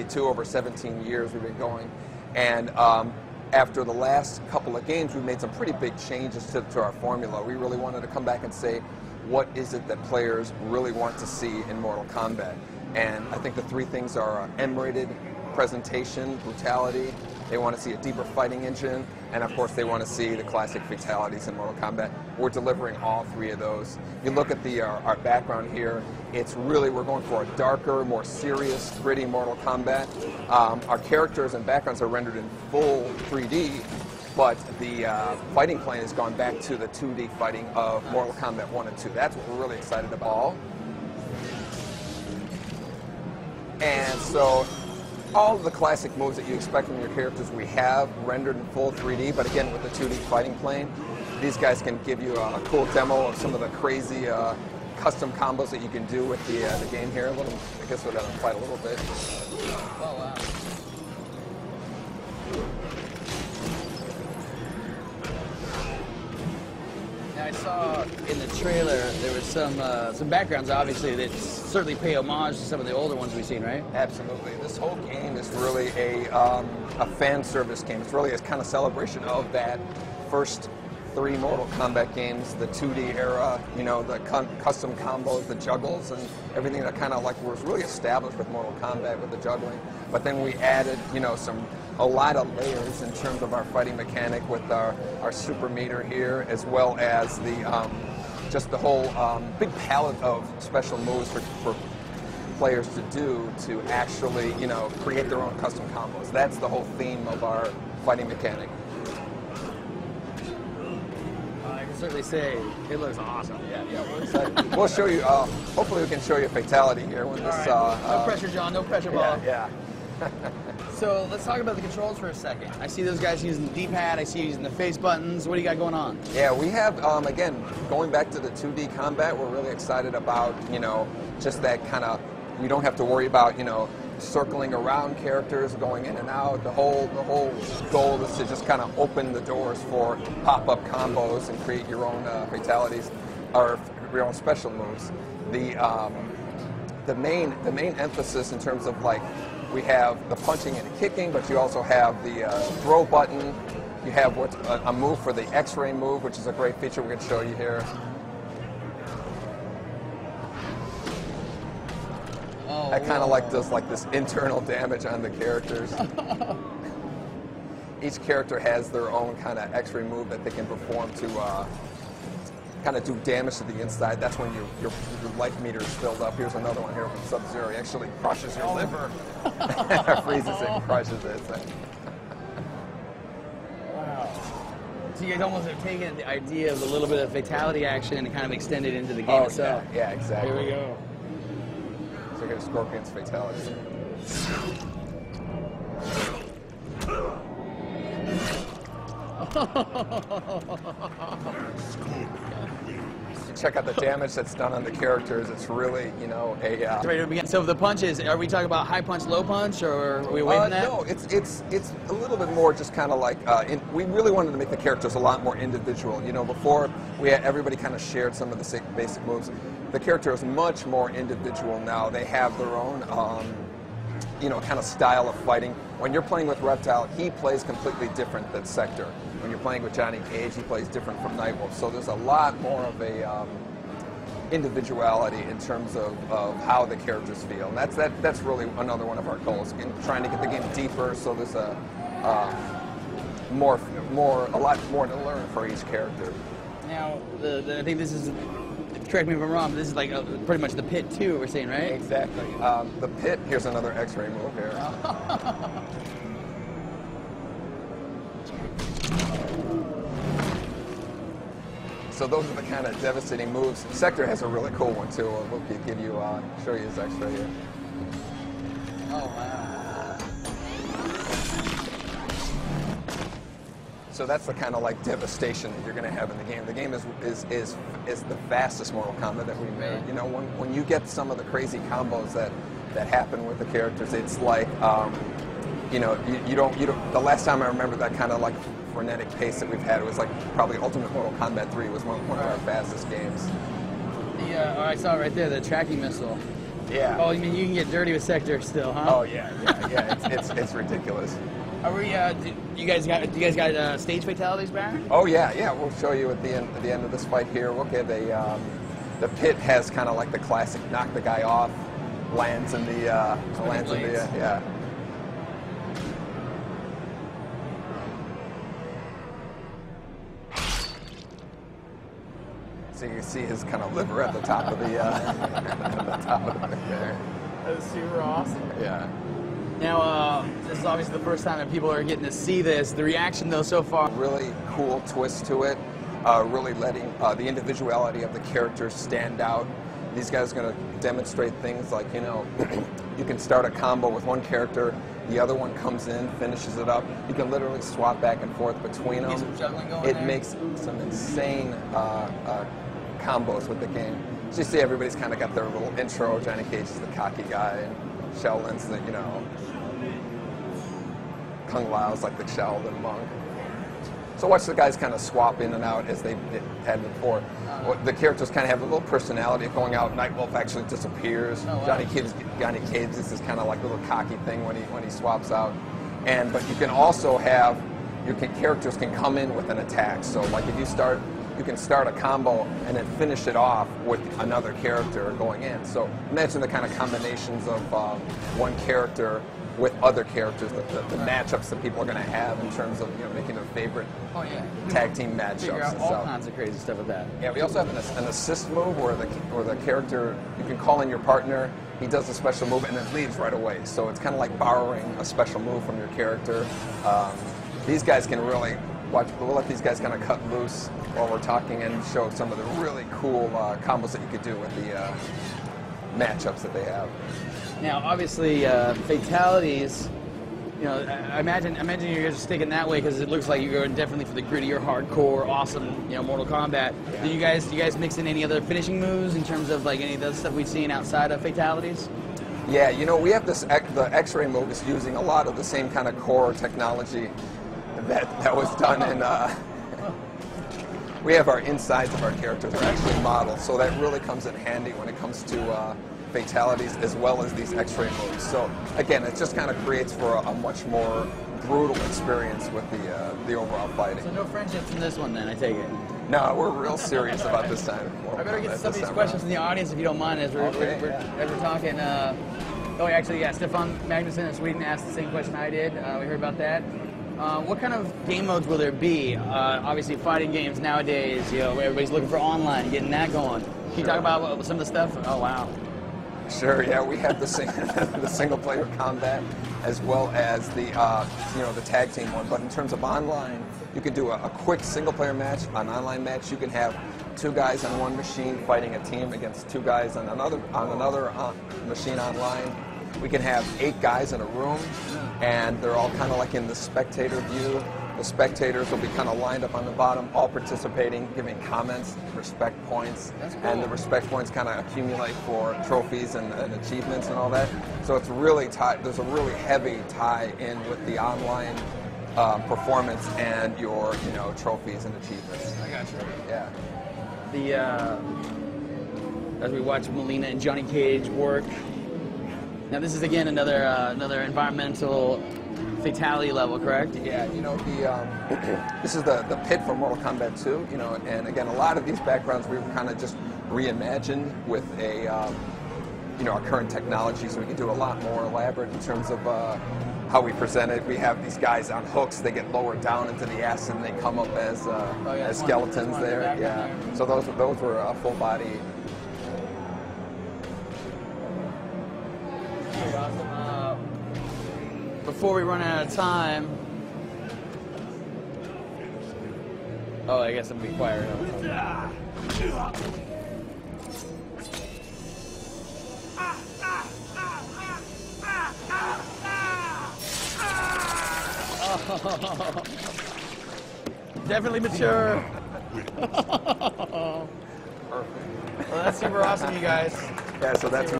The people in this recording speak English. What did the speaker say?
32 over 17 years we've been going. And after the last couple of games, we've made some pretty big changes to our formula. We really wanted to come back and say, what is it that players really want to see in Mortal Kombat? And I think the three things are M-rated presentation, brutality. They want to see a deeper fighting engine, and of course they want to see the classic fatalities in Mortal Kombat. We're delivering all three of those. If you look at our background here, it's really, we're going for a darker, more serious, gritty Mortal Kombat. Our characters and backgrounds are rendered in full 3D, but the fighting plane has gone back to the 2D fighting of Mortal Kombat 1 and 2. That's what we're really excited about. And so, all of the classic moves that you expect from your characters we have rendered in full 3D, but again with the 2D fighting plane. These guys can give you a cool demo of some of the crazy custom combos that you can do with the game here. I guess we're going to fight a little bit. Oh, wow. Now, I saw in the trailer there was some backgrounds, obviously, that certainly pay homage to some of the older ones we've seen, right? Absolutely. This whole game is really a fan service game. It's really a kind of celebration of that first three Mortal Kombat games, the 2D era, you know, the custom combos, the juggles, and everything that kind of like was really established with Mortal Kombat with the juggling. But then we added, you know, a lot of layers in terms of our fighting mechanic with our super meter here, as well as the just the whole big palette of special moves for players to do to actually, you know, create their own custom combos. That's the whole theme of our fighting mechanic. I can certainly say it looks awesome. Yeah, we're excited. We'll show you, hopefully we can show you a fatality here when this... no pressure, John, no pressure, ball. Yeah. So let's talk about the controls for a second. I see those guys using the D-pad, I see you using the face buttons. What do you got going on? Yeah, we have, again, going back to the 2D combat, we're really excited about, you know, just that kind of, we don't have to worry about, you know, circling around characters, going in and out. The whole goal is to just kind of open the doors for pop-up combos and create your own fatalities, or your own special moves. The main emphasis in terms of, like, we have the punching and kicking, but you also have the throw button. You have what's a move for the X-ray move, which is a great feature we're going to show you here. Oh, that kind of like does like this internal damage on the characters. Each character has their own kind of X-ray move that they can perform to kind of do damage to the inside. That's when your life meter is filled up. Here's another one here from Sub-Zero. He actually crushes your liver. Freezes it and crushes it. So. Wow. So you guys almost have taken the idea of a little bit of fatality action and kind of extended into the game itself. Yeah, exactly. Here we go. So here's Scorpion's fatality. Check out the damage that's done on the characters. It's really, you know, So the punches, are we talking about high punch, low punch, or are we away from that? No, it's a little bit more just kind of like, we really wanted to make the characters a lot more individual. You know, before everybody kind of shared some of the basic moves. The character is much more individual now. They have their own, you know, kind of style of fighting. When you're playing with Reptile, he plays completely different than Sektor. When you're playing with Johnny Cage, he plays different from Nightwolf. So there's a lot more of a individuality in terms of how the characters feel. And that's really another one of our goals. Again, trying to get the game deeper, so there's a lot more to learn for each character. Now, I think this is, correct me if I'm wrong, but this is like pretty much the pit too, we're saying, right? Exactly. The pit, here's another X-ray move here. So those are the kind of devastating moves. Sektor has a really cool one too. We'll give you, show you his X-ray here. Oh wow! So that's the kind of like devastation that you're going to have in the game. The game is the fastest Mortal Kombat that we made. You know, when you get some of the crazy combos that happen with the characters, it's like, you know, you don't. The last time I remember that kind of like frenetic pace that we've had, it was like probably Ultimate Mortal Kombat 3 was one of our fastest games. I saw it right there, the tracking missile. Yeah. Oh, you mean you can get dirty with Sektor still, huh? Oh yeah. It's ridiculous. Are we? Do you guys got stage fatalities, Baron? Oh yeah. We'll show you at the end of this fight here. Okay, the pit has kind of like the classic knock the guy off, lands in the yeah. So you can see his kind of liver at the top of the at the top of the pit there. That's super awesome. Yeah. Now, this is obviously the first time that people are getting to see this. The reaction, though, so far. Really cool twist to it. Really letting the individuality of the characters stand out. These guys are going to demonstrate things like, you know, you can start a combo with one character, the other one comes in, finishes it up. You can literally swap back and forth between them. Some juggling going it there. makes some insane combos with the game. So you see everybody's kind of got their little intro. Johnny Cage is the cocky guy, and Sheldon's the, you know, Kung Lao's like the Sheldon monk. So watch the guys kind of swap in and out as they had before. The characters kind of have a little personality going out. Nightwolf actually disappears. Oh, wow. Johnny Cage is this kind of like little cocky thing when he swaps out. But you can also have characters can come in with an attack. So like if you can start a combo and then finish it off with another character going in. So imagine the kind of combinations of one character with other characters, the matchups that people are going to have in terms of, you know, making their favorite tag team matchups. Figure out and all stuff. kinds of crazy stuff with that. Yeah, we also have an assist move where the character, you can call in your partner, he does a special move and then leaves right away. So it's kind of like borrowing a special move from your character. These guys can really we'll let these guys kind of cut loose while we're talking and show some of the really cool combos that you could do with the matchups that they have. Now, obviously, fatalities. You know, I imagine you're just sticking that way because it looks like you're going definitely for the grittier, hardcore, awesome, you know, Mortal Kombat. Yeah. Do you guys mix in any other finishing moves in terms of like any of the stuff we've seen outside of fatalities? Yeah, you know, we have this the X-ray move is using a lot of the same kind of core technology that was done in. We have our insides of our characters are actually modeled, so that really comes in handy when it comes to fatalities as well as these X-ray moves. So again, it just kind of creates for a much more brutal experience with the overall fighting. So no friendships in this one, then I take it. No, we're real serious about this time. I better get some of these questions from the audience if you don't mind as we're talking. Oh, actually, yeah, Stefan Magnusson in Sweden asked the same question I did. We heard about that. What kind of game modes will there be? Obviously, fighting games nowadays, you know, everybody's looking for online, getting that going. Can you talk about some of the stuff? Oh, wow. Sure, yeah, we have the single-player combat as well as the you know, the tag team one. But in terms of online, you can do a quick single-player match, an online match. You can have 2 guys on one machine fighting a team against 2 guys on another machine online. We can have 8 guys in a room, and they're all kind of like in the spectator view. The spectators will be kind of lined up on the bottom, all participating, giving comments, respect points, and the respect points kind of accumulate for trophies and achievements and all that. So it's really there's a really heavy tie in with the online performance and your, you know, trophies and achievements. I got you. Yeah. As we watch Mileena and Johnny Cage work. Now this is again another environmental fatality level, correct? Yeah, you know, this is the pit from Mortal Kombat 2, you know, and again, a lot of these backgrounds we kind of just reimagined with you know, our current technology, so we can do a lot more elaborate in terms of how we present it. We have these guys on hooks, they get lowered down into the acid and they come up as skeletons there. Yeah, so those were full body. Before we run out of time, oh, I guess I'm gonna be quiet. Oh. Definitely mature. Perfect. Well, that's super awesome, you guys. Yeah, so that's